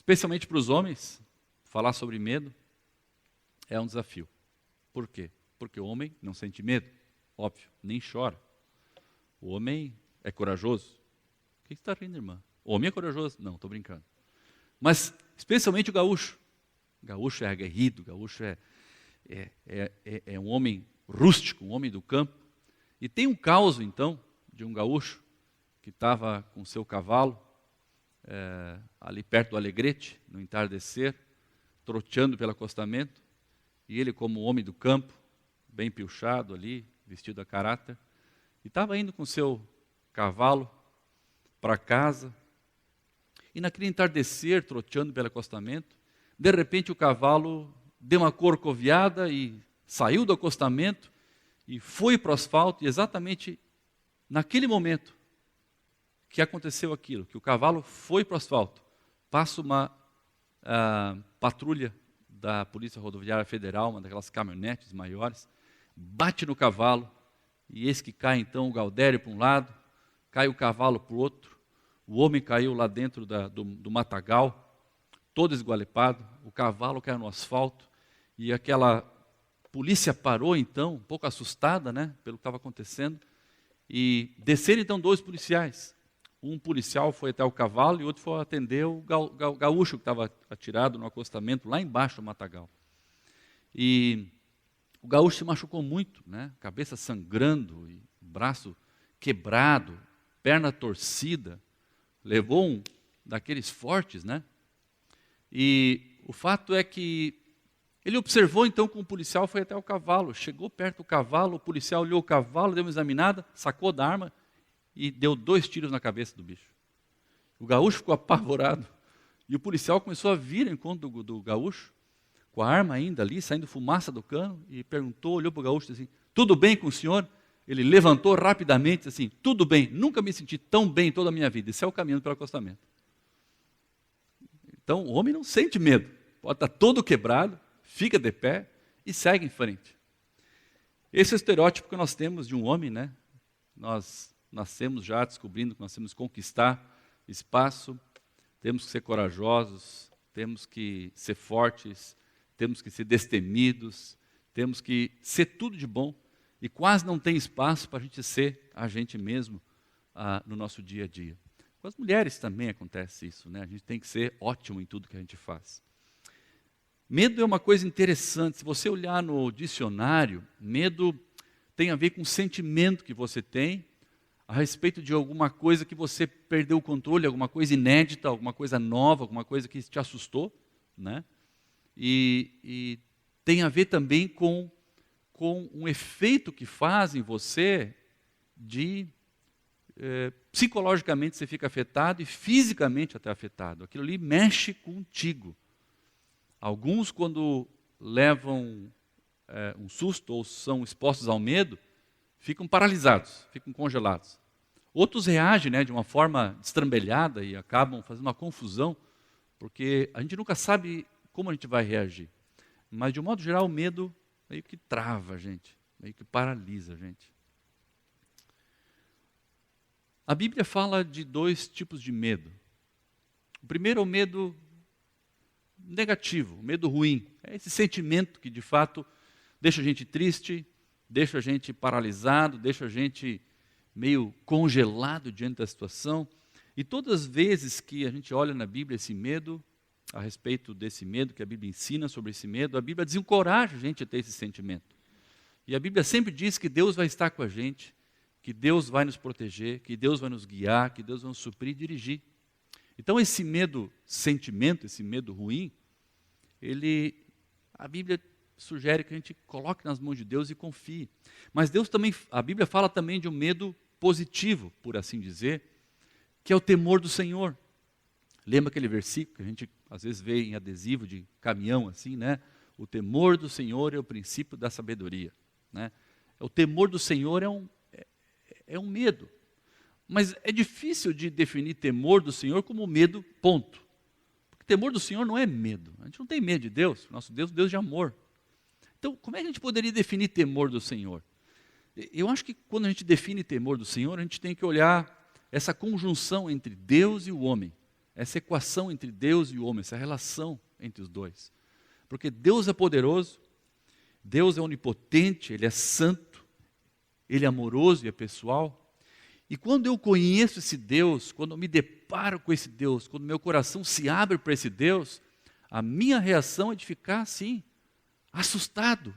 Especialmente para os homens, falar sobre medo é um desafio. Por quê? Porque o homem não sente medo, óbvio, nem chora. O homem é corajoso. O que você está rindo, irmã? O homem é corajoso? Não, estou brincando. Mas, especialmente o gaúcho. O gaúcho é aguerrido, o gaúcho é um homem rústico, um homem do campo. E tem um caso, então, de um gaúcho que estava com seu cavalo ali perto do Alegrete, no entardecer, troteando pelo acostamento, e ele, como homem do campo, bem pilchado ali, vestido a caráter, e estava indo com seu cavalo para casa, e naquele entardecer, troteando pelo acostamento, de repente o cavalo deu uma corcoviada e saiu do acostamento e foi para o asfalto, e exatamente naquele momento que aconteceu aquilo, que o cavalo foi para o asfalto, passa uma patrulha da Polícia Rodoviária Federal, uma daquelas caminhonetes maiores, bate no cavalo, e eis que cai então o Gaudério para um lado, cai o cavalo para o outro, o homem caiu lá dentro do matagal, todo esgualepado, o cavalo caiu no asfalto, e aquela polícia parou então, um pouco assustada, né, pelo que estava acontecendo, e desceram então 2 policiais. Um policial foi até o cavalo e o outro foi atender o gaúcho que estava atirado no acostamento, lá embaixo do matagal. E o gaúcho se machucou muito, né? Cabeça sangrando, e braço quebrado, perna torcida, levou um daqueles fortes, né? E o fato é que ele observou então que o policial foi até o cavalo, chegou perto do cavalo, o policial olhou o cavalo, deu uma examinada, sacou da arma e deu 2 tiros na cabeça do bicho. O gaúcho ficou apavorado e o policial começou a vir ao encontro do gaúcho, com a arma ainda ali, saindo fumaça do cano, e perguntou, olhou para o gaúcho e disse assim, tudo bem com o senhor? Ele levantou rapidamente assim, tudo bem, nunca me senti tão bem em toda a minha vida, e saiu caminhando pelo acostamento. Então o homem não sente medo, pode estar todo quebrado, fica de pé e segue em frente. Esse é o estereótipo que nós temos de um homem, né? Nós nascemos já descobrindo que nós temos que conquistar espaço, temos que ser corajosos, temos que ser fortes, temos que ser destemidos, temos que ser tudo de bom, e quase não tem espaço para a gente ser a gente mesmo no nosso dia a dia. Com as mulheres também acontece isso, né? A gente tem que ser ótimo em tudo que a gente faz. Medo é uma coisa interessante, se você olhar no dicionário, medo tem a ver com o sentimento que você tem a respeito de alguma coisa que você perdeu o controle, alguma coisa inédita, alguma coisa nova, alguma coisa que te assustou, né? E tem a ver também com um efeito que faz em você de psicologicamente você fica afetado e fisicamente até afetado. Aquilo ali mexe contigo. Alguns, quando levam um susto ou são expostos ao medo, ficam paralisados, ficam congelados. Outros reagem, né, de uma forma destrambelhada e acabam fazendo uma confusão, porque a gente nunca sabe como a gente vai reagir. Mas, de um modo geral, o medo meio que trava a gente, meio que paralisa a gente. A Bíblia fala de 2 tipos de medo. O primeiro é o medo negativo, o medo ruim. É esse sentimento que, de fato, deixa a gente triste, deixa a gente paralisado, deixa a gente meio congelado diante da situação. E todas as vezes que a gente olha na Bíblia esse medo, a respeito desse medo, que a Bíblia ensina sobre esse medo, a Bíblia desencoraja a gente a ter esse sentimento. E a Bíblia sempre diz que Deus vai estar com a gente, que Deus vai nos proteger, que Deus vai nos guiar, que Deus vai nos suprir e dirigir. Então esse medo, sentimento, esse medo ruim, a Bíblia sugere que a gente coloque nas mãos de Deus e confie. Mas a Bíblia fala também de um medo positivo, por assim dizer, que é o temor do Senhor. Lembra aquele versículo que a gente às vezes vê em adesivo de caminhão assim, né? O temor do Senhor é o princípio da sabedoria, né? O temor do Senhor é um medo. Mas é difícil de definir temor do Senhor como medo, ponto. Porque temor do Senhor não é medo. A gente não tem medo de Deus. Nosso Deus é Deus de amor. Então, como é que a gente poderia definir temor do Senhor? Eu acho que quando a gente define temor do Senhor, a gente tem que olhar essa conjunção entre Deus e o homem. essa equação entre Deus e o homem, essa relação entre os dois. Porque Deus é poderoso, Deus é onipotente, Ele é santo, Ele é amoroso e é pessoal. E quando eu conheço esse Deus, quando eu me deparo com esse Deus, quando meu coração se abre para esse Deus, a minha reação é de ficar assim, assustado,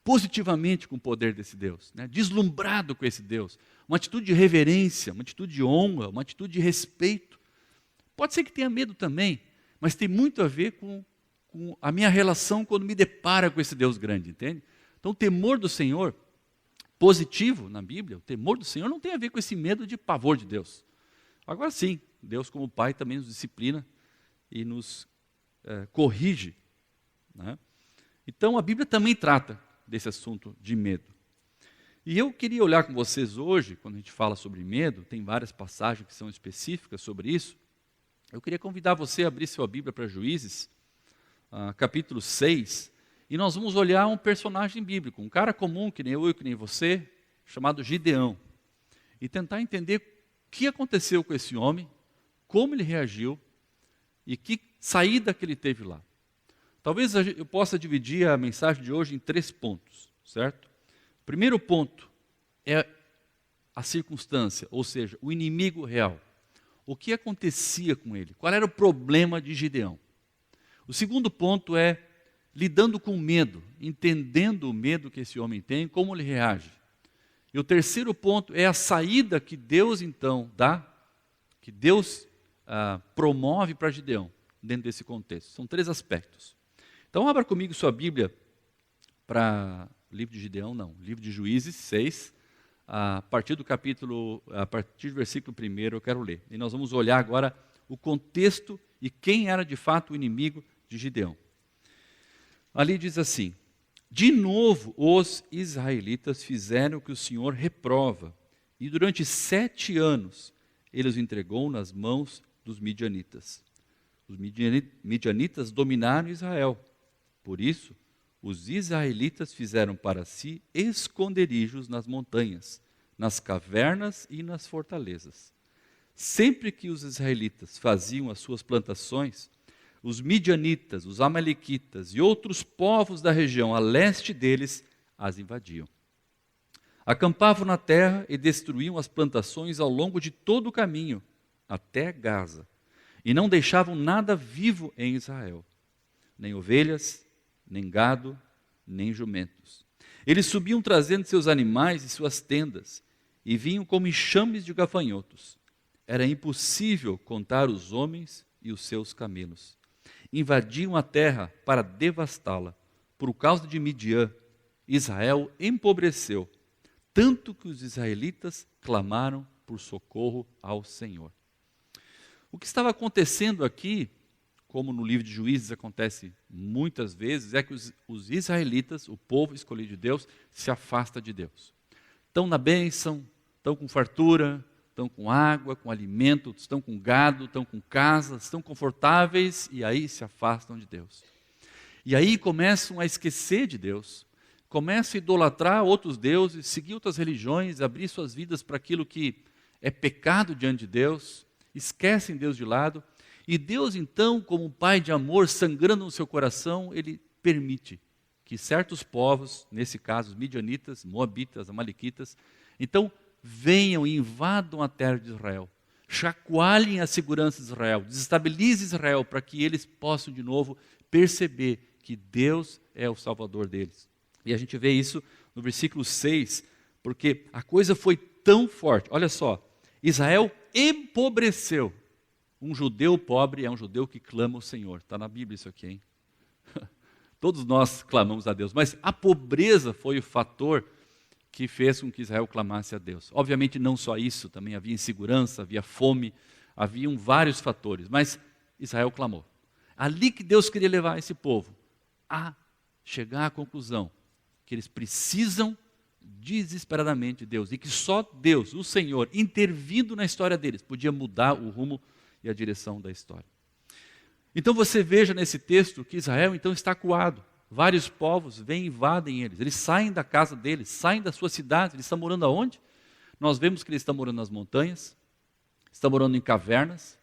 positivamente com o poder desse Deus, né? Deslumbrado com esse Deus. Uma atitude de reverência, uma atitude de honra, uma atitude de respeito. Pode ser que tenha medo também, mas tem muito a ver com a minha relação quando me depara com esse Deus grande, entende? Então o temor do Senhor, positivo na Bíblia, o temor do Senhor não tem a ver com esse medo de pavor de Deus. Agora sim, Deus como Pai também nos disciplina e nos corrige, né? Então a Bíblia também trata desse assunto de medo. E eu queria olhar com vocês hoje, quando a gente fala sobre medo, tem várias passagens que são específicas sobre isso. Eu queria convidar você a abrir sua Bíblia para Juízes, capítulo 6, e nós vamos olhar um personagem bíblico, um cara comum, que nem eu e que nem você, chamado Gideão, e tentar entender o que aconteceu com esse homem, como ele reagiu e que saída que ele teve lá. Talvez eu possa dividir a mensagem de hoje em 3 pontos, certo? O primeiro ponto é a circunstância, ou seja, o inimigo real. O que acontecia com ele? Qual era o problema de Gideão? O segundo ponto é lidando com o medo, entendendo o medo que esse homem tem, como ele reage. E o terceiro ponto é a saída que Deus então dá, que Deus promove para Gideão, dentro desse contexto. São 3 aspectos. Então abra comigo sua Bíblia para livro de Gideão, não, livro de Juízes 6, a partir do versículo 1 eu quero ler. E nós vamos olhar agora o contexto e quem era de fato o inimigo de Gideão. Ali diz assim: de novo os israelitas fizeram o que o Senhor reprova, e durante 7 anos ele os entregou nas mãos dos midianitas. Os midianitas dominaram Israel. Por isso, os israelitas fizeram para si esconderijos nas montanhas, nas cavernas e nas fortalezas. Sempre que os israelitas faziam as suas plantações, os midianitas, os amalequitas e outros povos da região a leste deles as invadiam. Acampavam na terra e destruíam as plantações ao longo de todo o caminho, até Gaza, e não deixavam nada vivo em Israel, nem ovelhas, nem gado, nem jumentos. Eles subiam trazendo seus animais e suas tendas, e vinham como enxames de gafanhotos. Era impossível contar os homens e os seus camelos. Invadiam a terra para devastá-la. Por causa de Midian, Israel empobreceu, tanto que os israelitas clamaram por socorro ao Senhor. O que estava acontecendo aqui, como no livro de Juízes acontece muitas vezes, é que os israelitas, o povo escolhido de Deus, se afasta de Deus. Estão na bênção, estão com fartura, estão com água, com alimento, estão com gado, estão com casa, estão confortáveis e aí se afastam de Deus. E aí começam a esquecer de Deus, começam a idolatrar outros deuses, seguir outras religiões, abrir suas vidas para aquilo que é pecado diante de Deus, esquecem Deus de lado. E Deus, então, como um pai de amor, sangrando no seu coração, Ele permite que certos povos, nesse caso os midianitas, moabitas, amalequitas, então venham e invadam a terra de Israel, chacoalhem a segurança de Israel, desestabilizem Israel, para que eles possam de novo perceber que Deus é o Salvador deles. E a gente vê isso no versículo 6, porque a coisa foi tão forte. Olha só, Israel empobreceu. Um judeu pobre é um judeu que clama ao Senhor. Está na Bíblia isso aqui, hein? Todos nós clamamos a Deus, mas a pobreza foi o fator que fez com que Israel clamasse a Deus. Obviamente não só isso, também havia insegurança, havia fome, haviam vários fatores, mas Israel clamou. Ali que Deus queria levar esse povo a chegar à conclusão que eles precisam desesperadamente de Deus e que só Deus, o Senhor, intervindo na história deles, podia mudar o rumo e a direção da história. Então você veja nesse texto que Israel então está acuado. Vários povos vêm e invadem eles saem da casa deles, saem da sua cidade. Eles estão morando aonde? Nós vemos que eles estão morando nas montanhas, estão morando em cavernas,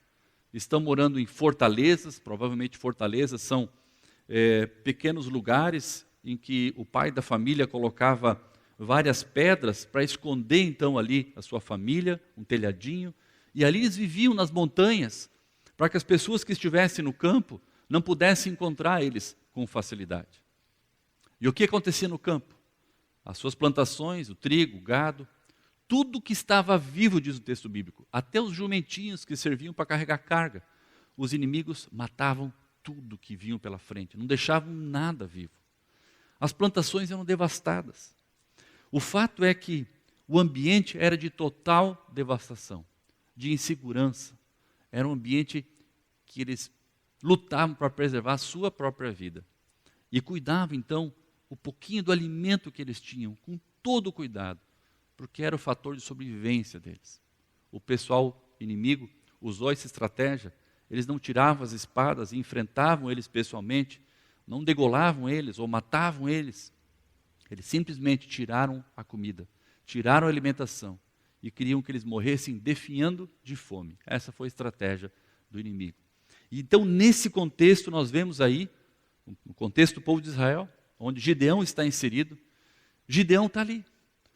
estão morando em fortalezas, provavelmente fortalezas são pequenos lugares em que o pai da família colocava várias pedras para esconder então ali a sua família, um telhadinho, e ali eles viviam nas montanhas, para que as pessoas que estivessem no campo não pudessem encontrar eles com facilidade. E o que acontecia no campo? As suas plantações, o trigo, o gado, tudo que estava vivo, diz o texto bíblico, até os jumentinhos que serviam para carregar carga, os inimigos matavam tudo que vinham pela frente, não deixavam nada vivo. As plantações eram devastadas. O fato é que o ambiente era de total devastação, de insegurança. Era um ambiente que eles lutavam para preservar a sua própria vida. E cuidavam, então, o pouquinho do alimento que eles tinham, com todo o cuidado, porque era o fator de sobrevivência deles. O pessoal inimigo usou essa estratégia. Eles não tiravam as espadas e enfrentavam eles pessoalmente, não degolavam eles ou matavam eles. Eles simplesmente tiraram a comida, tiraram a alimentação e queriam que eles morressem definhando de fome. Essa foi a estratégia do inimigo. E então, nesse contexto, nós vemos aí, no contexto do povo de Israel, onde Gideão está inserido, Gideão está ali,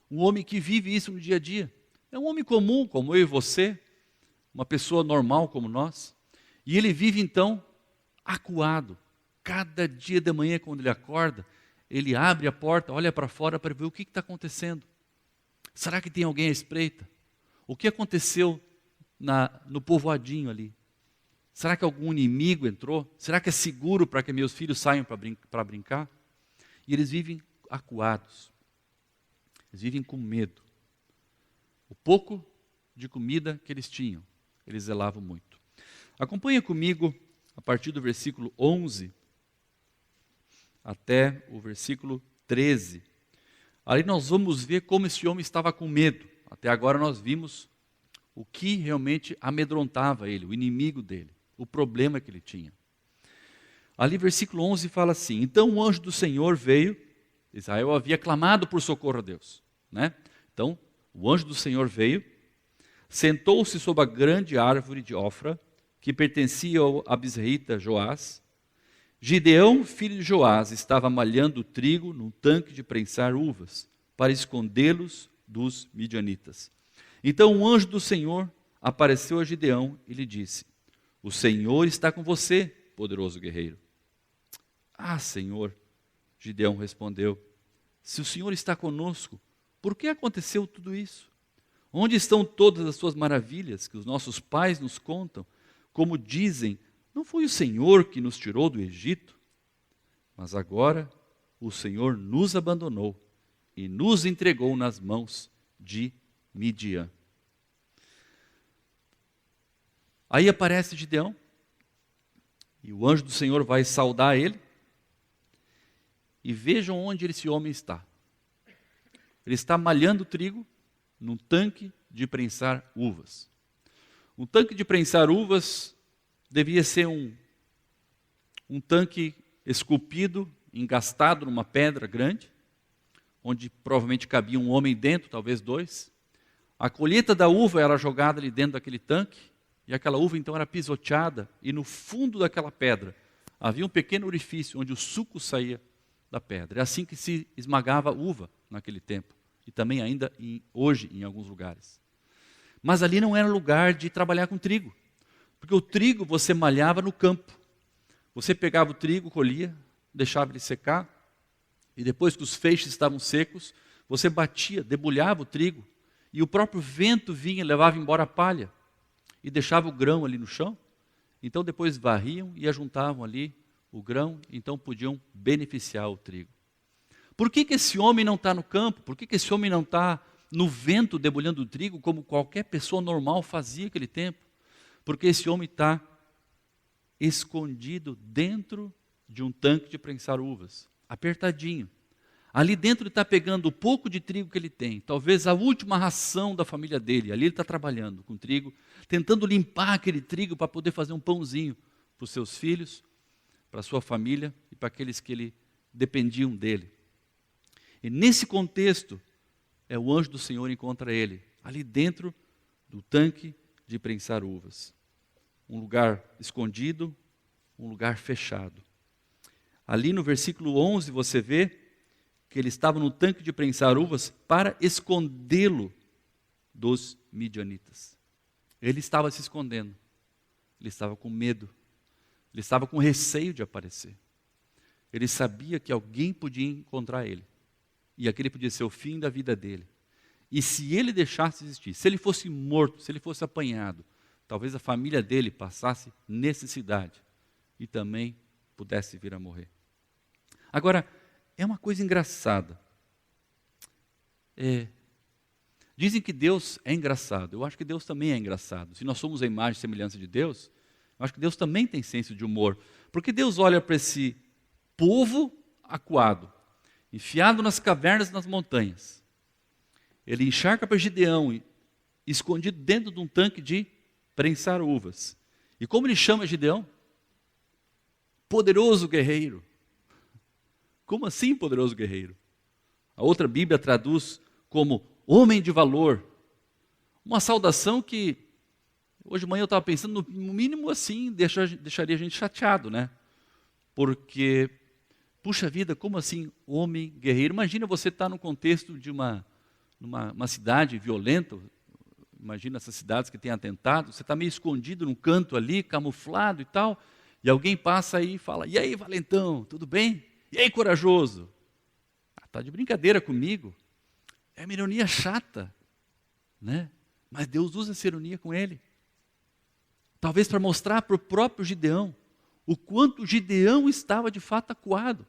um homem que vive isso no dia a dia. É um homem comum, como eu e você, uma pessoa normal como nós. E ele vive então acuado. Cada dia de manhã, quando ele acorda, ele abre a porta, olha para fora para ver o que está acontecendo. Será que tem alguém à espreita? O que aconteceu no povoadinho ali? Será que algum inimigo entrou? Será que é seguro para que meus filhos saiam para brincar? E eles vivem acuados. Eles vivem com medo. O pouco de comida que eles tinham, eles zelavam muito. Acompanha comigo a partir do versículo 11 até o versículo 13. Ali nós vamos ver como esse homem estava com medo. Até agora nós vimos o que realmente amedrontava ele, o inimigo dele, o problema que ele tinha. Ali versículo 11 fala assim: então o anjo do Senhor veio, Israel havia clamado por socorro a Deus, né? Então o anjo do Senhor veio, sentou-se sob a grande árvore de Ofra, que pertencia ao abisreita Joás. Gideão, filho de Joás, estava malhando trigo num tanque de prensar uvas, para escondê-los dos midianitas. Então o anjo do Senhor apareceu a Gideão e lhe disse: o Senhor está com você, poderoso guerreiro. Ah, Senhor, Gideão respondeu, se o Senhor está conosco, por que aconteceu tudo isso? Onde estão todas as suas maravilhas que os nossos pais nos contam? Como dizem, não foi o Senhor que nos tirou do Egito? Mas agora o Senhor nos abandonou e nos entregou nas mãos de Midian. Aí aparece Gideão, e o anjo do Senhor vai saudar ele, e vejam onde esse homem está. Ele está malhando trigo num tanque de prensar uvas. Um tanque de prensar uvas devia ser um tanque esculpido, engastado numa pedra grande, onde provavelmente cabia um homem dentro, talvez dois. A colheita da uva era jogada ali dentro daquele tanque, e aquela uva então era pisoteada, e no fundo daquela pedra havia um pequeno orifício onde o suco saía da pedra. É assim que se esmagava uva naquele tempo, e também ainda hoje em alguns lugares. Mas ali não era lugar de trabalhar com trigo, porque o trigo você malhava no campo. Você pegava o trigo, colhia, deixava ele secar, e depois que os feixes estavam secos, você batia, debulhava o trigo, e o próprio vento vinha e levava embora a palha, e deixava o grão ali no chão. Então depois varriam e ajuntavam ali o grão, então podiam beneficiar o trigo. Por que esse homem não está no campo? Por que esse homem não está no vento debulhando o trigo, como qualquer pessoa normal fazia naquele tempo? Porque esse homem está escondido dentro de um tanque de prensar uvas, apertadinho. Ali dentro ele está pegando o pouco de trigo que ele tem, talvez a última ração da família dele. Ali ele está trabalhando com trigo, tentando limpar aquele trigo para poder fazer um pãozinho para os seus filhos, para a sua família e para aqueles que dependiam dele. E nesse contexto, o anjo do Senhor encontra ele, ali dentro do tanque de prensar uvas. um lugar escondido, um lugar fechado. Ali no versículo 11 você vê que ele estava no tanque de prensar uvas para escondê-lo dos midianitas. Ele estava se escondendo, ele estava com medo, ele estava com receio de aparecer. Ele sabia que alguém podia encontrar ele, e aquele podia ser o fim da vida dele. E se ele deixasse existir, se ele fosse morto, se ele fosse apanhado, talvez a família dele passasse necessidade e também pudesse vir a morrer. Agora, é uma coisa engraçada. Dizem que Deus é engraçado. Eu acho que Deus também é engraçado. Se nós somos a imagem e semelhança de Deus, eu acho que Deus também tem senso de humor. Porque Deus olha para esse povo acuado, enfiado nas cavernas, nas montanhas. Ele encharca para Gideão, escondido dentro de um tanque de prensar uvas. E como ele chama Gideão? Poderoso guerreiro. Como assim, poderoso guerreiro? A outra Bíblia traduz como homem de valor. Uma saudação que, hoje de manhã eu estava pensando, no mínimo assim, deixaria a gente chateado, né? Porque, puxa vida, como assim, homem guerreiro? Imagina você estar no contexto de uma cidade violenta, imagina essas cidades que têm atentado, você está meio escondido num canto ali, camuflado e tal, e alguém passa aí e fala, e aí, valentão, tudo bem? E aí, corajoso? Está de brincadeira comigo? É uma ironia chata, né? Mas Deus usa essa ironia com ele. Talvez para mostrar para o próprio Gideão o quanto Gideão estava de fato acuado.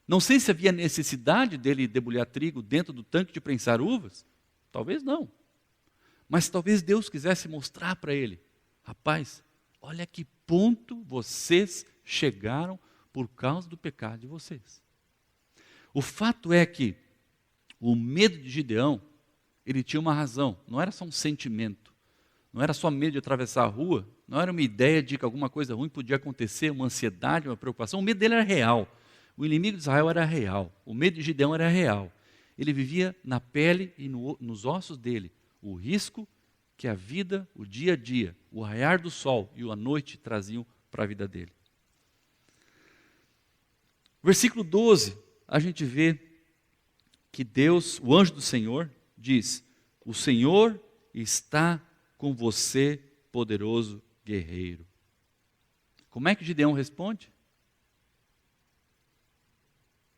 Não sei se havia necessidade dele debulhar trigo dentro do tanque de prensar uvas. Talvez não. Mas talvez Deus quisesse mostrar para ele, rapaz, olha que ponto vocês chegaram por causa do pecado de vocês. O fato é que o medo de Gideão, ele tinha uma razão, não era só um sentimento, não era só medo de atravessar a rua, não era uma ideia de que alguma coisa ruim podia acontecer, uma ansiedade, uma preocupação, o medo dele era real, o inimigo de Israel era real, o medo de Gideão era real, ele vivia na pele e nos ossos dele, o risco que a vida, o dia a dia, o raiar do sol e a noite traziam para a vida dele. Versículo 12, a gente vê que Deus, o anjo do Senhor, diz, o Senhor está com você, poderoso guerreiro. Como é que Gideão responde?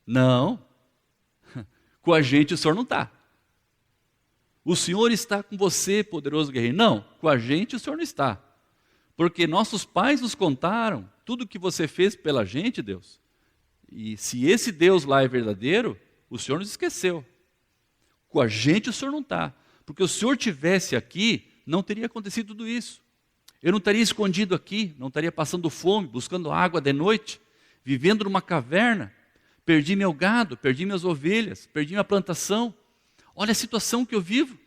Não, com a gente o Senhor não está. O Senhor está com você, poderoso guerreiro. Não, com a gente o Senhor não está. Porque nossos pais nos contaram tudo o que você fez pela gente, Deus. E se esse Deus lá é verdadeiro, o Senhor nos esqueceu. Com a gente o Senhor não está. Porque se o Senhor estivesse aqui, não teria acontecido tudo isso. Eu não estaria escondido aqui, não estaria passando fome, buscando água de noite, vivendo numa caverna. Perdi meu gado, perdi minhas ovelhas, perdi minha plantação. Olha a situação que eu vivo.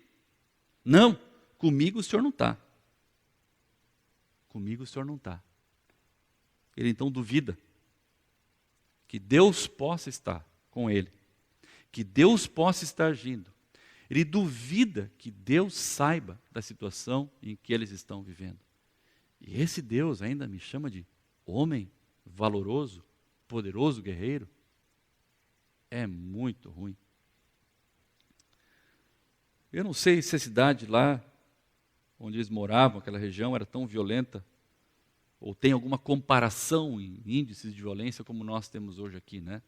Não, comigo o Senhor não está. Comigo o Senhor não está. Ele então duvida que Deus possa estar com ele, que Deus possa estar agindo. Ele duvida que Deus saiba da situação em que eles estão vivendo. E esse Deus ainda me chama de homem valoroso, poderoso guerreiro. É muito ruim. Eu não sei se a cidade lá, onde eles moravam, aquela região, era tão violenta, ou tem alguma comparação em índices de violência como nós temos hoje aqui, né?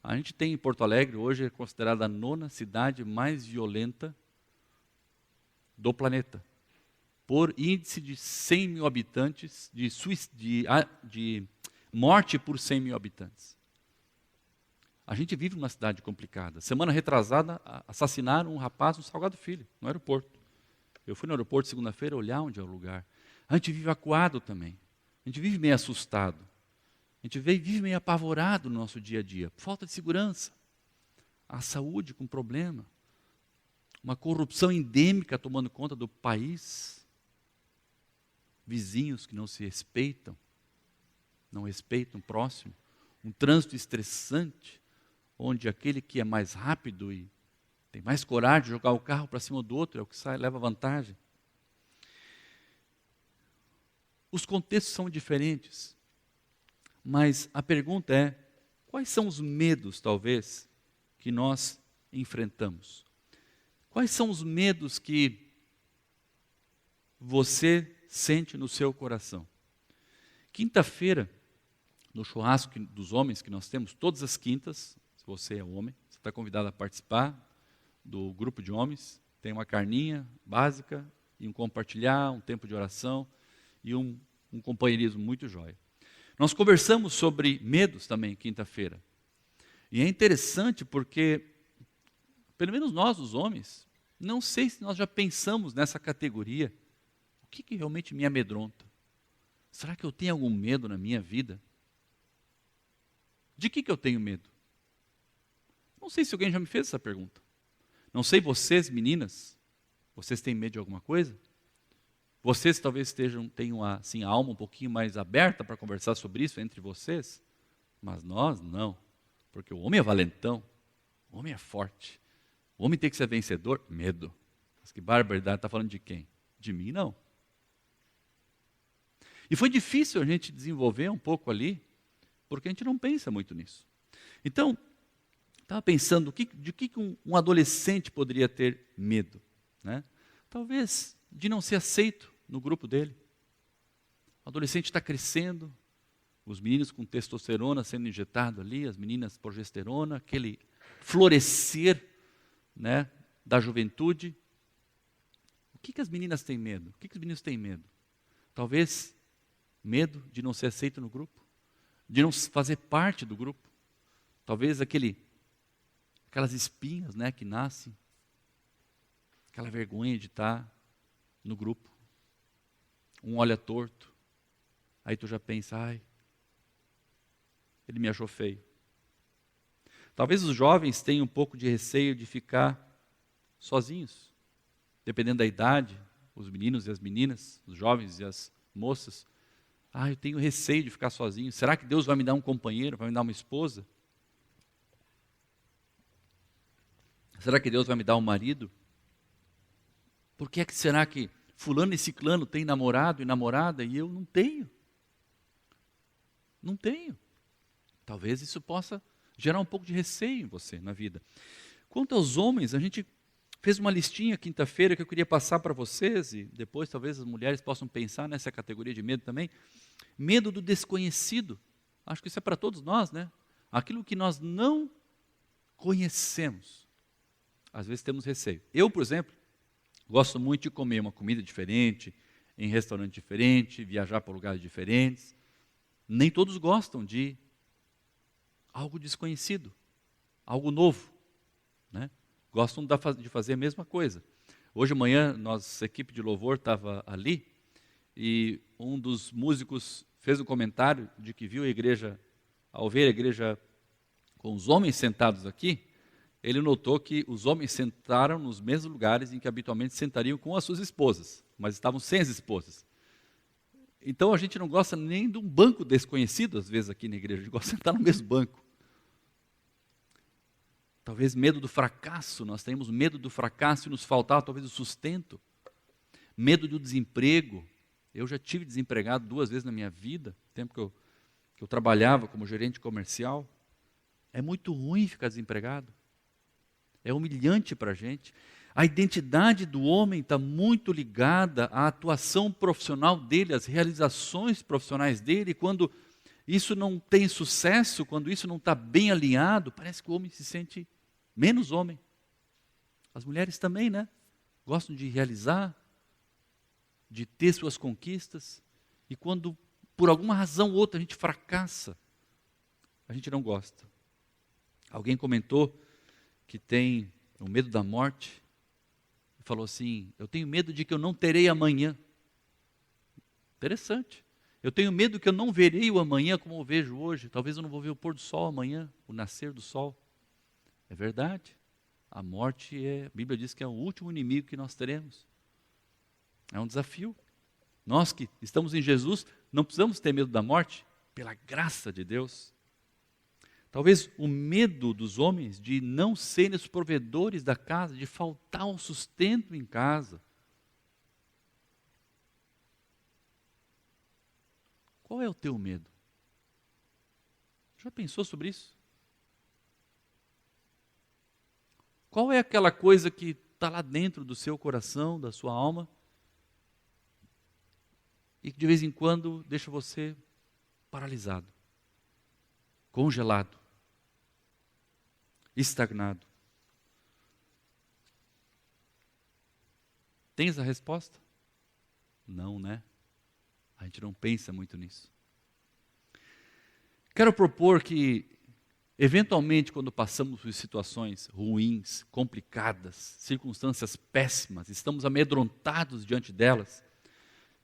A gente tem em Porto Alegre, hoje é considerada a 9ª cidade mais violenta do planeta, por índice de 100 mil habitantes, de morte por 100 mil habitantes. A gente vive numa cidade complicada. Semana retrasada, assassinaram um rapaz no Salgado Filho, no aeroporto. Eu fui no aeroporto segunda-feira olhar onde é o lugar. A gente vive acuado também. A gente vive meio assustado. A gente vive meio apavorado no nosso dia a dia. Falta de segurança. A saúde com problema. Uma corrupção endêmica tomando conta do país. Vizinhos que não se respeitam. Não respeitam o próximo. Um trânsito estressante, onde aquele que é mais rápido e tem mais coragem de jogar o carro para cima do outro é o que sai, leva vantagem. os contextos são diferentes. Mas a pergunta é, quais são os medos, talvez, que nós enfrentamos? Quais são os medos que você sente no seu coração? Quinta-feira, no churrasco dos homens que nós temos, todas as quintas, se você é homem, você está convidado a participar do grupo de homens. Tem uma carninha básica e um compartilhar, um tempo de oração e um companheirismo muito jóia. Nós conversamos sobre medos também, quinta-feira. E é interessante porque, pelo menos nós, os homens, não sei se nós já pensamos nessa categoria. O que realmente me amedronta? Será que eu tenho algum medo na minha vida? De que eu tenho medo? Não sei se alguém já me fez essa pergunta. Não sei vocês, meninas, vocês têm medo de alguma coisa? Vocês talvez tenham assim, a alma um pouquinho mais aberta para conversar sobre isso entre vocês, mas nós não, porque o homem é valentão, o homem é forte, o homem tem que ser vencedor, medo. Mas que barbaridade, está falando de quem? De mim não. E foi difícil a gente desenvolver um pouco ali, porque a gente não pensa muito nisso. Então, estava pensando, de que um adolescente poderia ter medo? Né? Talvez de não ser aceito no grupo dele. O adolescente está crescendo, os meninos com testosterona sendo injetado ali, as meninas progesterona, aquele florescer, né, da juventude. O que as meninas têm medo? O que os meninos têm medo? Talvez medo de não ser aceito no grupo, de não fazer parte do grupo. Talvez aquelas espinhas, né, que nascem, aquela vergonha de estar no grupo. Um olha torto, aí tu já pensa, ai, ele me achou feio. Talvez os jovens tenham um pouco de receio de ficar sozinhos, dependendo da idade, os meninos e as meninas, os jovens e as moças. Ah, eu tenho receio de ficar sozinho. Será que Deus vai me dar um companheiro, vai me dar uma esposa? Será que Deus vai me dar um marido? Por que será que fulano e ciclano têm namorado e namorada e eu não tenho? Não tenho. Talvez isso possa gerar um pouco de receio em você na vida. Quanto aos homens, a gente fez uma listinha quinta-feira que eu queria passar para vocês e depois talvez as mulheres possam pensar nessa categoria de medo também. Medo do desconhecido. Acho que isso é para todos nós, né? Aquilo que nós não conhecemos. Às vezes temos receio. Eu, por exemplo, gosto muito de comer uma comida diferente, em restaurante diferente, viajar para lugares diferentes. Nem todos gostam de algo desconhecido, algo novo, né? Gostam de fazer a mesma coisa. Hoje de manhã, nossa equipe de louvor estava ali e um dos músicos fez um comentário de que viu a igreja, ao ver a igreja com os homens sentados aqui, ele notou que os homens sentaram nos mesmos lugares em que habitualmente sentariam com as suas esposas, mas estavam sem as esposas. Então a gente não gosta nem de um banco desconhecido, às vezes aqui na igreja, a gente gosta de sentar no mesmo banco. Talvez medo do fracasso, nós temos medo do fracasso e nos faltar talvez o sustento. Medo do desemprego. Eu já tive desempregado 2 vezes na minha vida, no tempo que eu trabalhava como gerente comercial. É muito ruim ficar desempregado. É humilhante para a gente. A identidade do homem está muito ligada à atuação profissional dele, às realizações profissionais dele. Quando isso não tem sucesso, quando isso não está bem alinhado, parece que o homem se sente menos homem. As mulheres também, né? Gostam de realizar, de ter suas conquistas. E quando, por alguma razão ou outra, a gente fracassa, a gente não gosta. Alguém comentou que tem o medo da morte. Falou assim, eu tenho medo de que eu não terei amanhã. Interessante. Eu tenho medo que eu não verei o amanhã como eu vejo hoje. Talvez eu não vou ver o pôr do sol amanhã, o nascer do sol. É verdade. A morte, a Bíblia diz que é o último inimigo que nós teremos. É um desafio. Nós que estamos em Jesus, não precisamos ter medo da morte, pela graça de Deus. Talvez o medo dos homens de não serem os provedores da casa, de faltar um sustento em casa. Qual é o teu medo? Já pensou sobre isso? Qual é aquela coisa que está lá dentro do seu coração, da sua alma, e que de vez em quando deixa você paralisado, congelado, estagnado? Tens a resposta? Não, né? A gente não pensa muito nisso. Quero propor que, eventualmente, quando passamos por situações ruins, complicadas, circunstâncias péssimas, estamos amedrontados diante delas,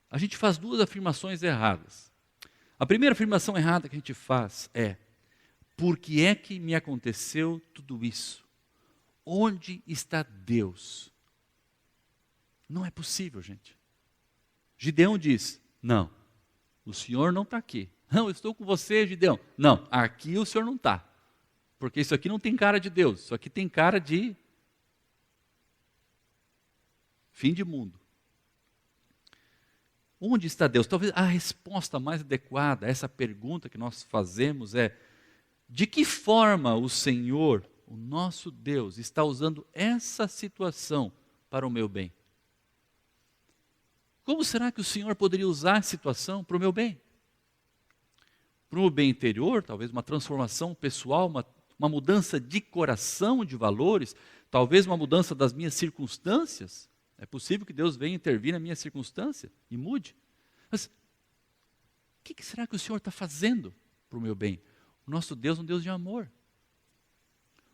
a gente faz duas afirmações erradas. A primeira afirmação errada que a gente faz é: por que é que me aconteceu tudo isso? Onde está Deus? Não é possível, gente. Gideão diz: não, o Senhor não está aqui. Não, eu estou com você, Gideão. Não, aqui o Senhor não está. Porque isso aqui não tem cara de Deus, isso aqui tem cara de fim de mundo. Onde está Deus? Talvez a resposta mais adequada a essa pergunta que nós fazemos é: de que forma o Senhor, o nosso Deus, está usando essa situação para o meu bem? Como será que o Senhor poderia usar a situação para o meu bem? Para o meu bem interior, talvez uma transformação pessoal, uma mudança de coração, de valores, talvez uma mudança das minhas circunstâncias. É possível que Deus venha intervir na minha circunstância e mude. Mas o que será que o Senhor está fazendo para o meu bem? O nosso Deus é um Deus de amor.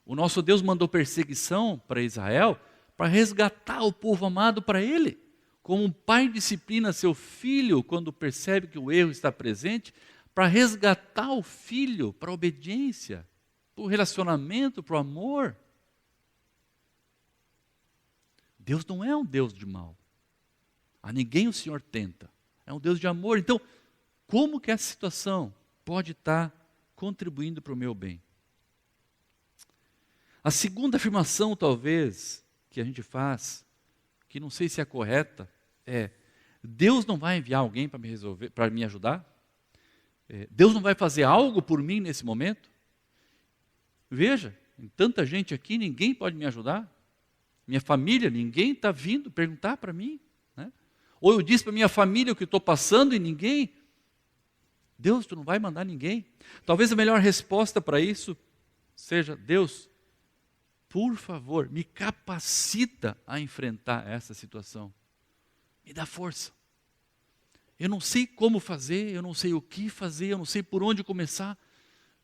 O nosso Deus mandou perseguição para Israel para resgatar o povo amado para Ele. Como um pai disciplina seu filho quando percebe que o erro está presente, para resgatar o filho para a obediência, para o relacionamento, para o amor. Deus não é um Deus de mal. A ninguém o Senhor tenta. É um Deus de amor. Então, como que essa situação pode estar contribuindo para o meu bem? A segunda afirmação, talvez, que a gente faz, que não sei se é correta, é: Deus não vai enviar alguém para me resolver, para me ajudar? Deus não vai fazer algo por mim nesse momento? Veja, tem tanta gente aqui, ninguém pode me ajudar. Minha família, ninguém está vindo perguntar para mim, né? Ou eu disse para minha família o que estou passando e ninguém. Deus, tu não vai mandar ninguém. Talvez a melhor resposta para isso seja: Deus, por favor, me capacita a enfrentar essa situação. Me dá força. Eu não sei como fazer, eu não sei o que fazer, eu não sei por onde começar.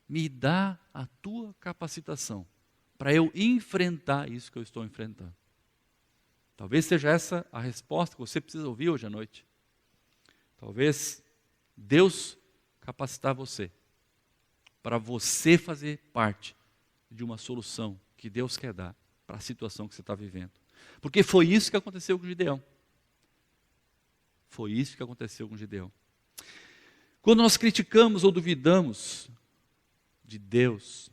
Me dá a tua capacitação para eu enfrentar isso que eu estou enfrentando. Talvez seja essa a resposta que você precisa ouvir hoje à noite. Talvez Deus capacitar você para você fazer parte de uma solução que Deus quer dar para a situação que você está vivendo. Porque foi isso que aconteceu com Gideão. Foi isso que aconteceu com Gideão. Quando nós criticamos ou duvidamos de Deus,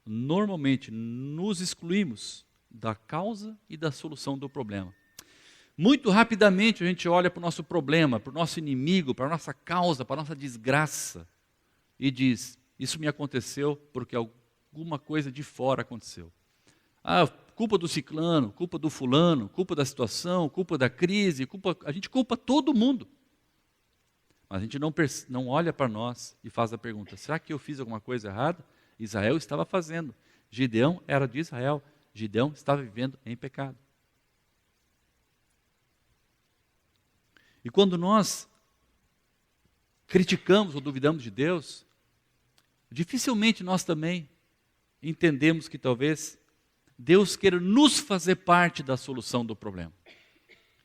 normalmente nos excluímos da causa e da solução do problema. Muito rapidamente a gente olha para o nosso problema, para o nosso inimigo, para a nossa causa, para a nossa desgraça e diz: isso me aconteceu porque alguma coisa de fora aconteceu. Culpa do ciclano, culpa do fulano, culpa da situação, culpa da crise, a gente culpa todo mundo. Mas a gente não olha para nós e faz a pergunta: será que eu fiz alguma coisa errada? Israel estava fazendo. Gideão era de Israel. Gideão estava vivendo em pecado. E quando nós criticamos ou duvidamos de Deus, dificilmente nós também entendemos que talvez Deus queira nos fazer parte da solução do problema.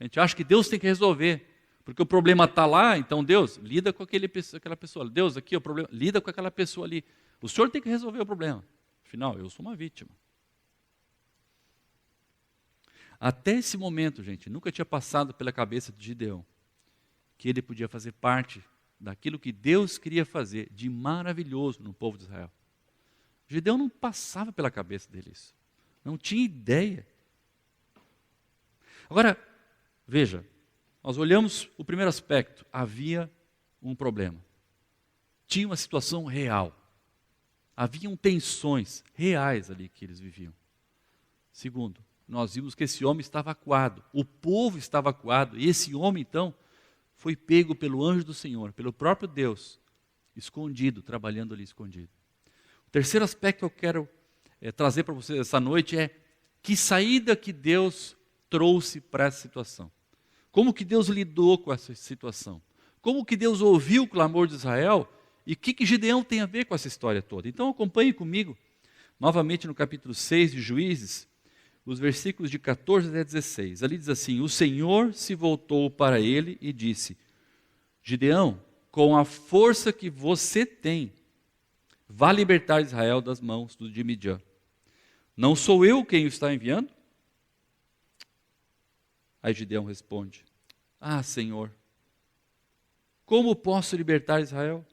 A gente acha que Deus tem que resolver, porque o problema está lá, então Deus, lida com aquela pessoa. Deus, aqui o problema, lida com aquela pessoa ali. O Senhor tem que resolver o problema. Afinal, eu sou uma vítima. Até esse momento, gente, nunca tinha passado pela cabeça de Gideão que ele podia fazer parte daquilo que Deus queria fazer de maravilhoso no povo de Israel. Gideão não passava pela cabeça dele isso. Não tinha ideia. Agora, veja, nós olhamos o primeiro aspecto: havia um problema. tinha uma situação real. Haviam tensões reais ali que eles viviam. Segundo, nós vimos que esse homem estava acuado, o povo estava acuado, e esse homem, então, foi pego pelo anjo do Senhor, pelo próprio Deus, escondido, trabalhando ali escondido. O terceiro aspecto que eu quero trazer para vocês essa noite é que saída que Deus trouxe para essa situação. Como que Deus lidou com essa situação? Como que Deus ouviu o clamor de Israel? E o que Gideão tem a ver com essa história toda? Então acompanhe comigo, novamente no capítulo 6 de Juízes, os versículos de 14 até 16. Ali diz assim: o Senhor se voltou para ele e disse: Gideão, com a força que você tem, vá libertar Israel das mãos de Midian. Não sou eu quem o está enviando? Aí Gideão responde: ah, Senhor, como posso libertar Israel?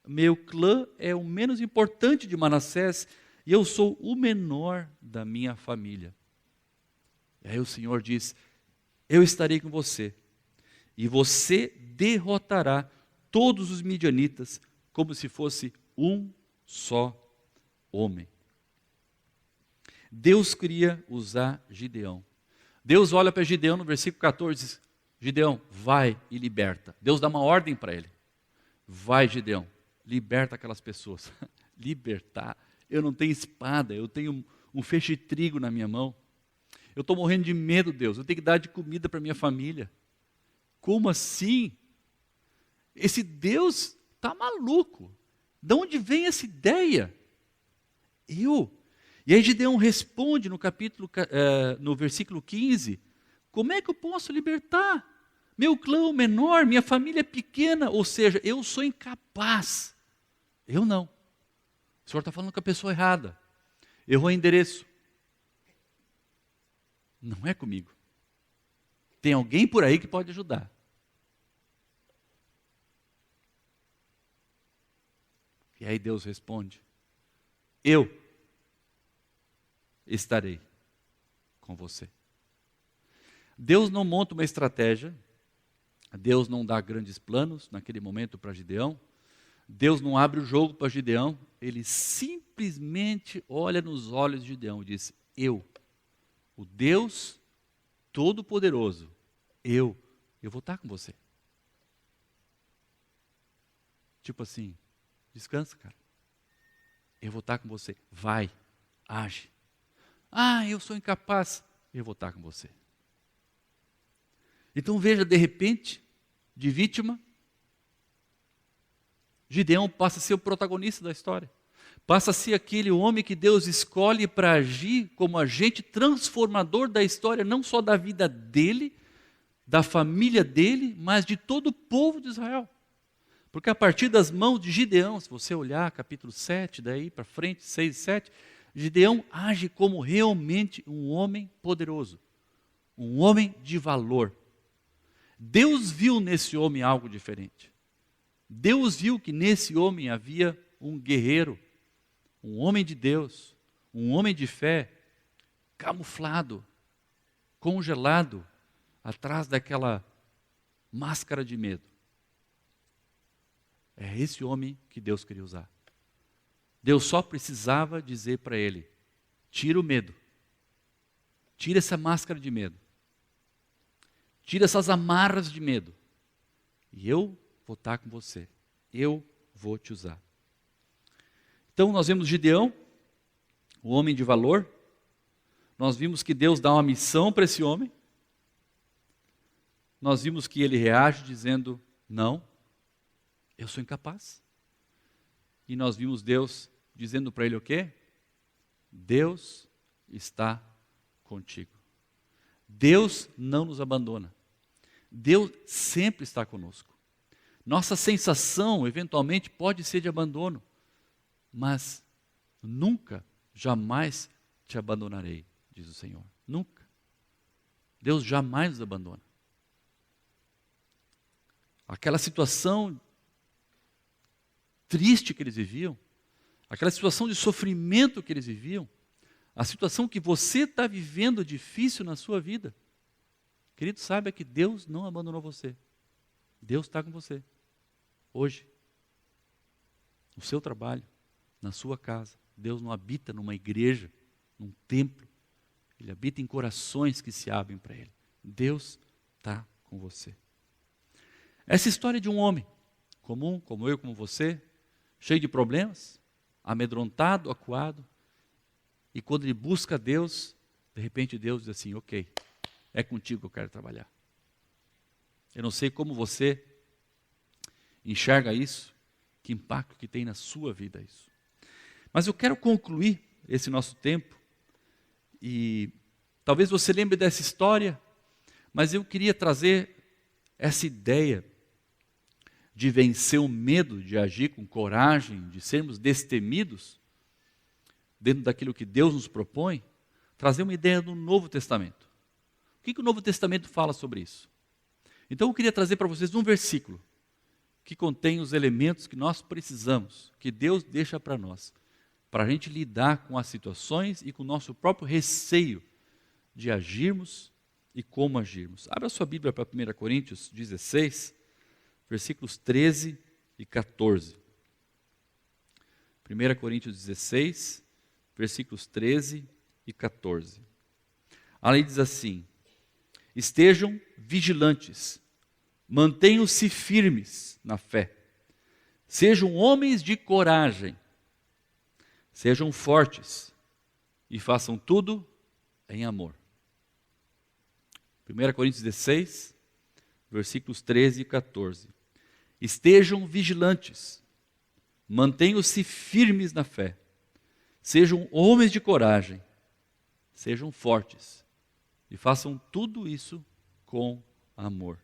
Meu clã é o menos importante de Manassés e eu sou o menor da minha família. E aí o Senhor diz: eu estarei com você e você derrotará todos os midianitas como se fosse um só homem. Deus queria usar Gideão. Deus olha para Gideão no versículo 14 e diz: Gideão, vai e liberta. Deus dá uma ordem para ele: vai, Gideão, liberta aquelas pessoas. Libertar? Eu não tenho espada, eu tenho um feixe de trigo na minha mão. Eu estou morrendo de medo, Deus, eu tenho que dar de comida para minha família. Como assim? Esse Deus está maluco. De onde vem essa ideia? Eu. E aí Gideão responde no versículo 15, como é que eu posso libertar? Meu clã é menor, minha família é pequena, ou seja, eu sou incapaz. Eu não. O Senhor está falando com a pessoa errada. Errou o endereço. Não é comigo. Tem alguém por aí que pode ajudar. E aí Deus responde: eu estarei com você. Deus não monta uma estratégia, Deus não dá grandes planos naquele momento para Gideão, Deus não abre o jogo para Gideão, ele simplesmente olha nos olhos de Gideão e diz: eu, o Deus Todo-Poderoso, eu vou estar com você. Tipo assim, descansa, cara. Eu vou estar com você. Vai, age. Ah, eu sou incapaz. Eu vou estar com você. Então veja, de repente, de vítima, Gideão passa a ser o protagonista da história. Passa a ser aquele homem que Deus escolhe para agir como agente transformador da história, não só da vida dele, da família dele, mas de todo o povo de Israel. Porque a partir das mãos de Gideão, se você olhar capítulo 7, daí para frente, 6 e 7, Gideão age como realmente um homem poderoso, um homem de valor. Deus viu nesse homem algo diferente. Deus viu que nesse homem havia um guerreiro, um homem de Deus, um homem de fé, camuflado, congelado, atrás daquela máscara de medo. É esse homem que Deus queria usar. Deus só precisava dizer para ele: tira o medo, tira essa máscara de medo, tira essas amarras de medo, e eu vou estar com você, eu vou te usar. Então nós vemos Gideão, o homem de valor, nós vimos que Deus dá uma missão para esse homem, nós vimos que ele reage dizendo: não, eu sou incapaz. E nós vimos Deus dizendo para ele o quê? Deus está contigo. Deus não nos abandona. Deus sempre está conosco. Nossa sensação, eventualmente, pode ser de abandono, mas nunca, jamais te abandonarei, diz o Senhor. Nunca. Deus jamais nos abandona. Aquela situação triste que eles viviam, aquela situação de sofrimento que eles viviam, a situação que você está vivendo difícil na sua vida, querido, saiba que Deus não abandonou você. Deus está com você, hoje. no seu trabalho, na sua casa. Deus não habita numa igreja, num templo. Ele habita em corações que se abrem para Ele. Deus está com você. Essa história de um homem comum, como eu, como você, cheio de problemas, amedrontado, acuado, e quando ele busca Deus, de repente Deus diz assim, ok, é contigo que eu quero trabalhar. Eu não sei como você enxerga isso, que impacto que tem na sua vida isso. Mas eu quero concluir esse nosso tempo, e talvez você lembre dessa história, mas eu queria trazer essa ideia de vencer o medo, de agir com coragem, de sermos destemidos, dentro daquilo que Deus nos propõe, trazer uma ideia do Novo Testamento. O que o Novo Testamento fala sobre isso? Então eu queria trazer para vocês um versículo que contém os elementos que nós precisamos, que Deus deixa para nós, para a gente lidar com as situações e com o nosso próprio receio de agirmos e como agirmos. Abra sua Bíblia para 1 Coríntios 16, versículos 13 e 14. 1 Coríntios 16, versículos 13 e 14. A lei diz assim: estejam vigilantes, mantenham-se firmes na fé, sejam homens de coragem, sejam fortes e façam tudo em amor. 1 Coríntios 16, versículos 13 e 14. Estejam vigilantes, mantenham-se firmes na fé, sejam homens de coragem, sejam fortes e façam tudo isso com amor.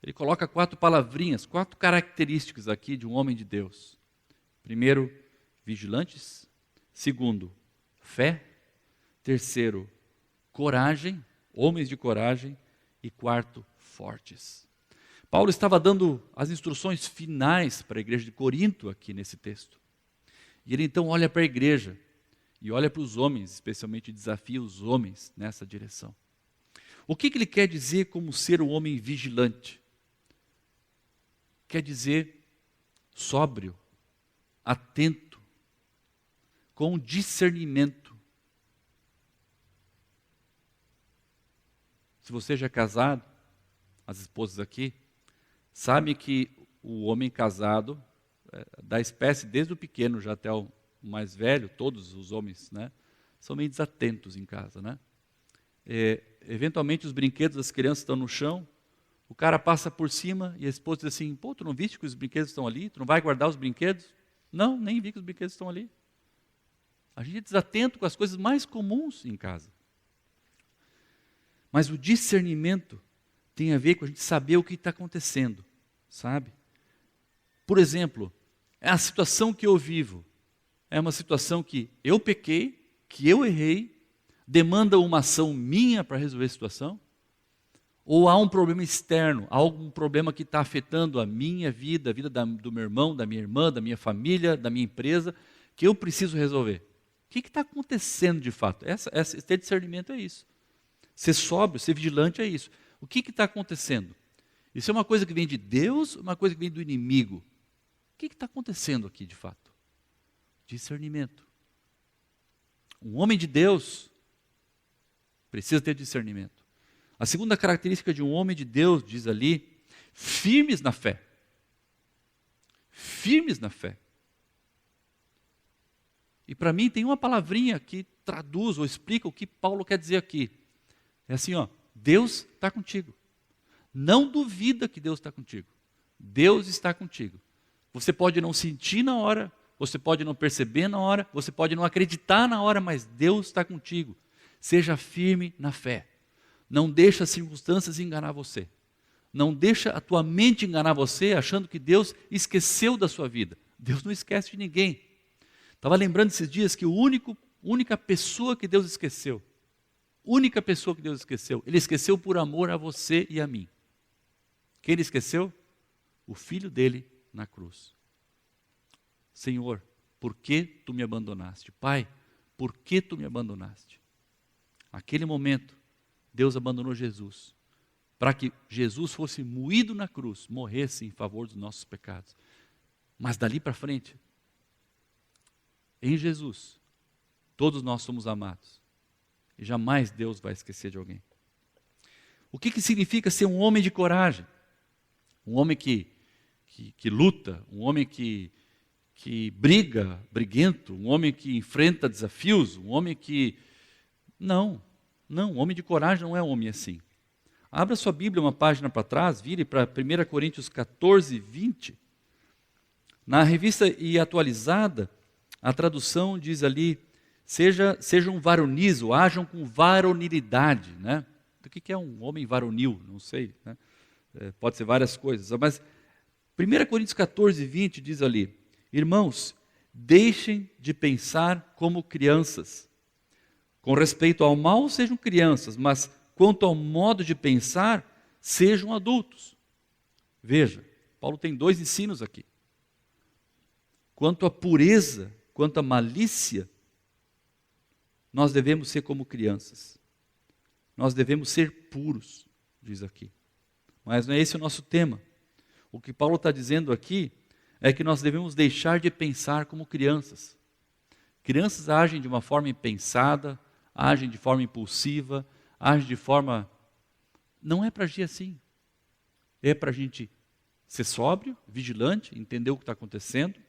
Ele coloca 4 palavrinhas, 4 características aqui de um homem de Deus. Primeiro, vigilantes. Segundo, fé. Terceiro, coragem, homens de coragem. E quarto, fortes. Paulo estava dando as instruções finais para a igreja de Corinto aqui nesse texto. E ele então olha para a igreja e olha para os homens, especialmente desafia os homens nessa direção. O que ele quer dizer como ser um homem vigilante? Quer dizer sóbrio, atento, com discernimento. Se você já é casado, as esposas aqui, sabe que o homem casado, da espécie desde o pequeno já até o mais velho, todos os homens, né, são meio desatentos em casa, né? Eventualmente os brinquedos das crianças estão no chão, o cara passa por cima e a esposa diz assim, pô, tu não viste que os brinquedos estão ali? Tu não vai guardar os brinquedos? Não, nem vi que os brinquedos estão ali. A gente é desatento com as coisas mais comuns em casa. Mas o discernimento tem a ver com a gente saber o que está acontecendo, sabe? Por exemplo, a situação que eu vivo é uma situação que eu pequei, que eu errei, demanda uma ação minha para resolver a situação? Ou há um problema externo, há algum problema que está afetando a minha vida, a vida do meu irmão, da minha irmã, da minha família, da minha empresa, que eu preciso resolver? O que está acontecendo de fato? Ter discernimento é isso. Ser sóbrio, ser vigilante é isso. O que está acontecendo? Isso é uma coisa que vem de Deus, uma coisa que vem do inimigo? O que está acontecendo aqui de fato? Discernimento. Um homem de Deus precisa ter discernimento. A segunda característica de um homem de Deus, diz ali, firmes na fé. Firmes na fé. E para mim tem uma palavrinha que traduz ou explica o que Paulo quer dizer aqui. É assim, ó, Deus está contigo. Não duvida que Deus está contigo. Deus está contigo. Você pode não sentir na hora, você pode não perceber na hora, você pode não acreditar na hora, mas Deus está contigo. Seja firme na fé. Não deixa as circunstâncias enganar você. Não deixa a tua mente enganar você, achando que Deus esqueceu da sua vida. Deus não esquece de ninguém. Estava lembrando esses dias que única pessoa que Deus esqueceu, Ele esqueceu por amor a você e a mim. Quem Ele esqueceu? O Filho dele na cruz. Senhor, por que tu me abandonaste? Pai, por que tu me abandonaste? Naquele momento, Deus abandonou Jesus, para que Jesus fosse moído na cruz, morresse em favor dos nossos pecados. Mas dali para frente, em Jesus, todos nós somos amados. E jamais Deus vai esquecer de alguém. O que significa ser um homem de coragem? Um homem que luta, um homem que briga, briguento, um homem que enfrenta desafios, um homem que... Não, um homem de coragem não é um homem assim. Abra sua Bíblia uma página para trás, vire para 1 Coríntios 14, 20. Na revista e atualizada, a tradução diz ali, sejam varonis, ou ajam com varonilidade, né? O que é um homem varonil? Não sei, né? Pode ser várias coisas, mas 1 Coríntios 14, 20 diz ali, irmãos, deixem de pensar como crianças. Com respeito ao mal, sejam crianças, mas quanto ao modo de pensar, sejam adultos. Veja, Paulo tem 2 ensinos aqui. Quanto à pureza, quanto à malícia, nós devemos ser como crianças. Nós devemos ser puros, diz aqui. Mas não é esse o nosso tema. O que Paulo está dizendo aqui é que nós devemos deixar de pensar como crianças. Crianças agem de uma forma impensada, agem de forma impulsiva, agem de forma... Não é para agir assim. É para a gente ser sóbrio, vigilante, entender o que está acontecendo.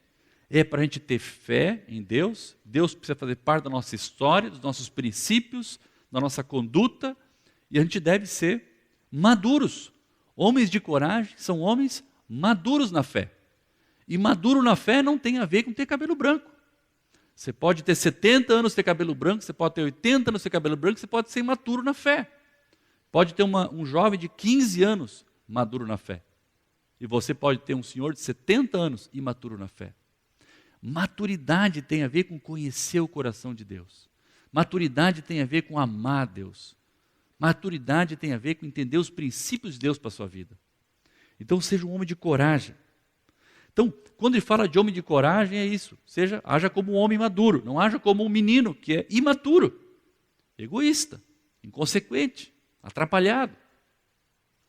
É para a gente ter fé em Deus. Deus precisa fazer parte da nossa história, dos nossos princípios, da nossa conduta. E a gente deve ser maduros. Homens de coragem são homens maduros na fé. E maduro na fé não tem a ver com ter cabelo branco. Você pode ter 70 anos e ter cabelo branco, você pode ter 80 anos e ter cabelo branco, você pode ser imaturo na fé. Pode ter um jovem de 15 anos maduro na fé. E você pode ter um senhor de 70 anos imaturo na fé. Maturidade tem a ver com conhecer o coração de Deus. Maturidade tem a ver com amar a Deus. Maturidade tem a ver com entender os princípios de Deus para a sua vida. Então seja um homem de coragem. Então, quando ele fala de homem de coragem, é isso. Haja como um homem maduro, não haja como um menino que é imaturo, egoísta, inconsequente, atrapalhado.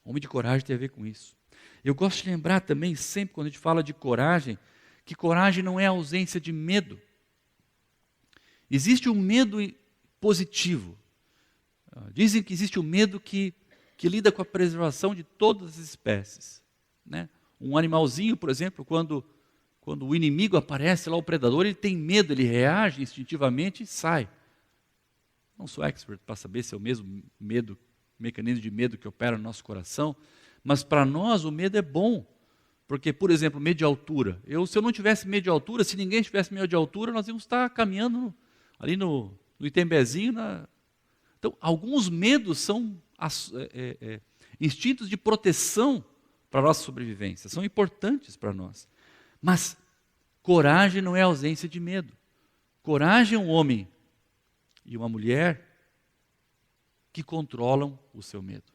Homem de coragem tem a ver com isso. Eu gosto de lembrar também, sempre quando a gente fala de coragem, que coragem não é ausência de medo. Existe um medo positivo. Dizem que existe um medo que lida com a preservação de todas as espécies, né? Um animalzinho, por exemplo, quando o inimigo aparece lá, o predador, ele tem medo, ele reage instintivamente e sai. Não sou expert para saber se é o mesmo mecanismo de medo que opera no nosso coração, mas para nós o medo é bom. Porque, por exemplo, medo de altura. Se eu não tivesse medo de altura, se ninguém tivesse medo de altura, nós íamos estar caminhando ali no Itembezinho. Então, alguns medos são instintos de proteção para a nossa sobrevivência, são importantes para nós. Mas coragem não é ausência de medo. Coragem é um homem e uma mulher que controlam o seu medo,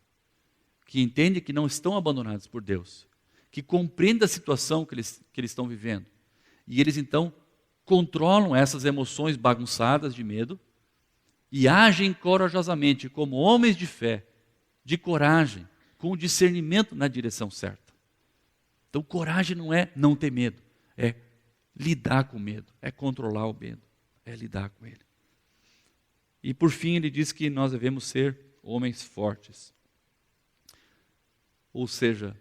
que entendem que não estão abandonados por Deus, que compreendem a situação que eles estão vivendo. E eles então controlam essas emoções bagunçadas de medo e agem corajosamente como homens de fé, de coragem, com o discernimento na direção certa. Então, coragem não é não ter medo, é lidar com o medo, é controlar o medo, é lidar com ele. E por fim, ele diz que nós devemos ser homens fortes. Ou seja,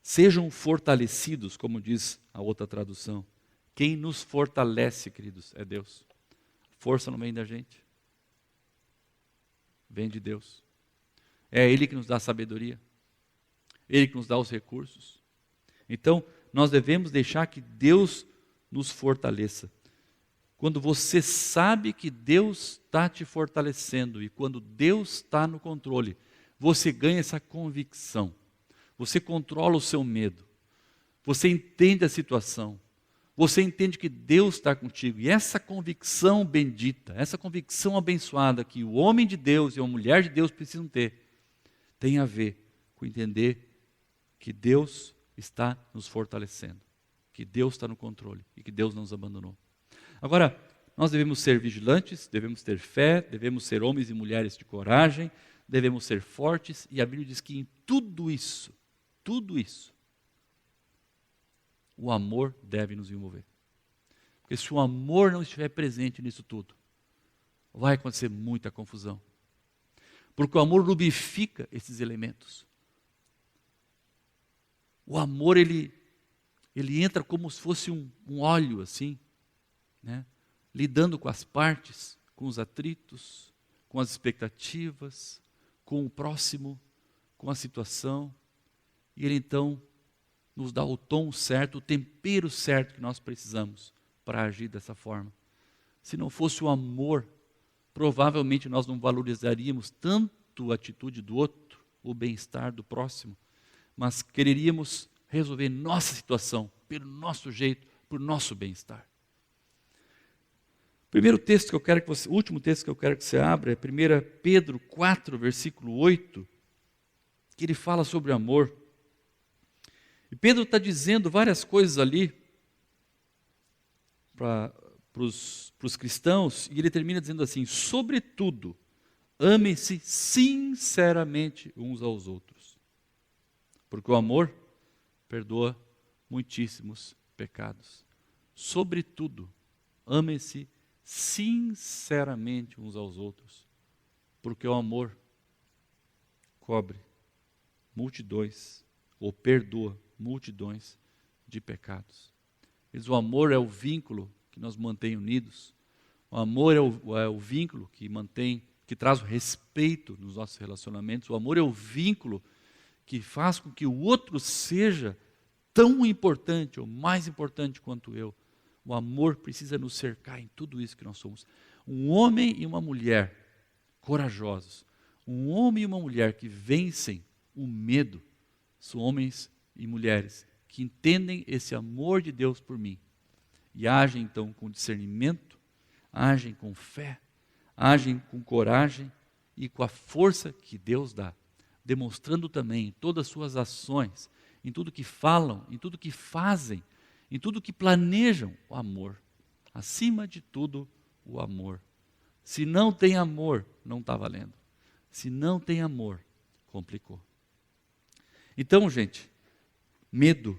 sejam fortalecidos, como diz a outra tradução. Quem nos fortalece, queridos, é Deus. Força não vem da gente, vem de Deus. É Ele que nos dá a sabedoria, Ele que nos dá os recursos. Então, nós devemos deixar que Deus nos fortaleça. Quando você sabe que Deus está te fortalecendo e quando Deus está no controle, você ganha essa convicção. Você controla o seu medo. Você entende a situação. Você entende que Deus está contigo. E essa convicção bendita, essa convicção abençoada que o homem de Deus e a mulher de Deus precisam ter, tem a ver com entender que Deus está nos fortalecendo, que Deus está no controle e que Deus não nos abandonou. Agora, nós devemos ser vigilantes, devemos ter fé, devemos ser homens e mulheres de coragem, devemos ser fortes, e a Bíblia diz que em tudo isso, o amor deve nos envolver. Porque se o amor não estiver presente nisso tudo, vai acontecer muita confusão. Porque o amor lubrifica esses elementos. O amor, ele entra como se fosse um óleo assim, né? Lidando com as partes, com os atritos, com as expectativas, com o próximo, com a situação. E ele então nos dá o tom certo, o tempero certo que nós precisamos para agir dessa forma. Se não fosse o amor, provavelmente nós não valorizaríamos tanto a atitude do outro, o bem-estar do próximo, mas quereríamos resolver nossa situação, pelo nosso jeito, por nosso bem-estar. O último texto que eu quero que você abra é 1 Pedro 4, versículo 8, que ele fala sobre amor. E Pedro está dizendo várias coisas ali para os cristãos, e ele termina dizendo assim: sobretudo, amem-se sinceramente uns aos outros, porque o amor perdoa muitíssimos pecados. Sobretudo, amem-se sinceramente uns aos outros, porque o amor cobre multidões, ou perdoa multidões de pecados. O amor é o vínculo que nos mantém unidos. O amor é o vínculo que traz o respeito nos nossos relacionamentos. O amor é o vínculo que faz com que o outro seja tão importante ou mais importante quanto eu. O amor precisa nos cercar em tudo isso que nós somos. Um homem e uma mulher corajosos, um homem e uma mulher que vencem o medo, são homens e mulheres que entendem esse amor de Deus por mim e agem então com discernimento, agem com fé, agem com coragem e com a força que Deus dá, demonstrando também em todas as suas ações, em tudo que falam, em tudo que fazem, em tudo que planejam, o amor. Acima de tudo, o amor. Se não tem amor, não está valendo. Se não tem amor, complicou. Então, gente, medo,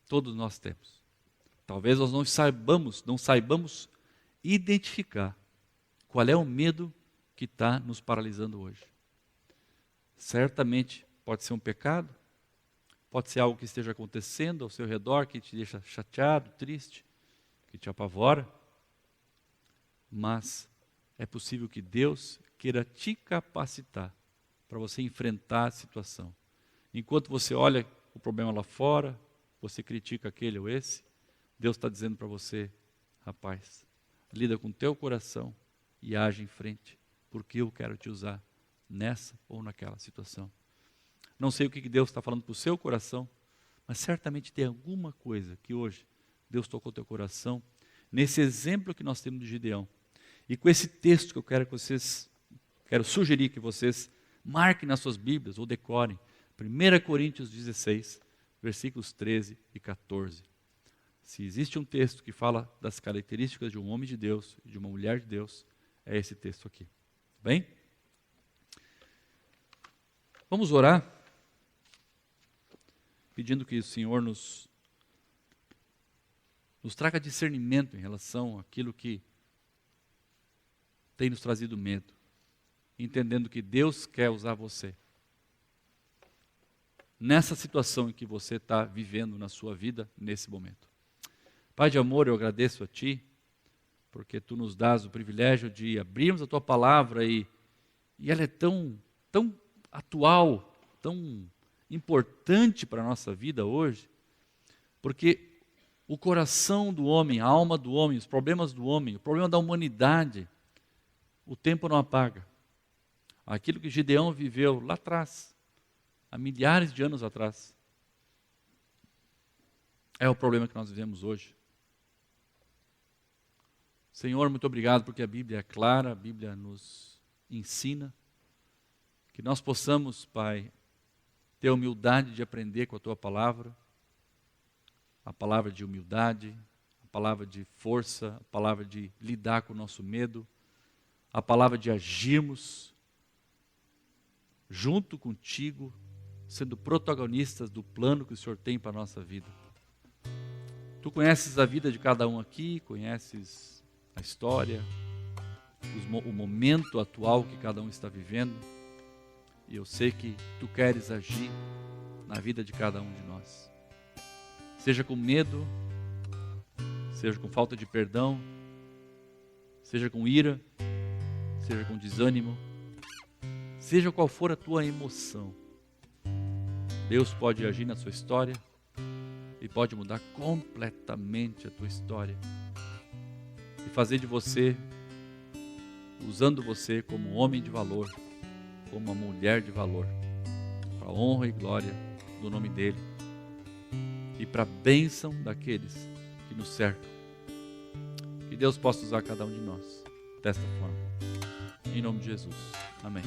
todos nós temos. Talvez nós não saibamos identificar qual é o medo que está nos paralisando hoje. Certamente pode ser um pecado, pode ser algo que esteja acontecendo ao seu redor, que te deixa chateado, triste, que te apavora, mas é possível que Deus queira te capacitar para você enfrentar a situação. Enquanto você olha o problema lá fora, você critica aquele ou esse, Deus está dizendo para você: rapaz, lida com o teu coração e age em frente, porque eu quero te usar nessa ou naquela situação. Não sei o que Deus está falando para o seu coração, mas certamente tem alguma coisa que hoje Deus tocou o teu coração, nesse exemplo que nós temos de Gideão. E com esse texto que eu quero sugerir que vocês marquem nas suas Bíblias ou decorem, 1 Coríntios 16, versículos 13 e 14. Se existe um texto que fala das características de um homem de Deus e de uma mulher de Deus, é esse texto aqui. Bem? Vamos orar, pedindo que o Senhor nos traga discernimento em relação àquilo que tem nos trazido medo, entendendo que Deus quer usar você nessa situação em que você está vivendo na sua vida, nesse momento. Pai de amor, eu agradeço a Ti, porque Tu nos dás o privilégio de abrirmos a Tua palavra e ela é tão atual, tão importante para a nossa vida hoje, porque o coração do homem, a alma do homem, os problemas do homem, o problema da humanidade, o tempo não apaga. Aquilo que Gideão viveu lá atrás, há milhares de anos atrás, é o problema que nós vivemos hoje. Senhor, muito obrigado porque a Bíblia é clara, a Bíblia nos ensina, que nós possamos, Pai, ter a humildade de aprender com a Tua palavra, a palavra de humildade, a palavra de força, a palavra de lidar com o nosso medo, a palavra de agirmos junto contigo, sendo protagonistas do plano que o Senhor tem para a nossa vida. Tu conheces a vida de cada um aqui, conheces a história, o momento atual que cada um está vivendo, e eu sei que Tu queres agir na vida de cada um de nós. Seja com medo, seja com falta de perdão, seja com ira, seja com desânimo, seja qual for a tua emoção, Deus pode agir na sua história e pode mudar completamente a tua história e fazer de você, usando você como um homem de valor, como uma mulher de valor, para a honra e glória do nome dEle e para a bênção daqueles que nos cercam. Que Deus possa usar cada um de nós desta forma. Em nome de Jesus. Amém.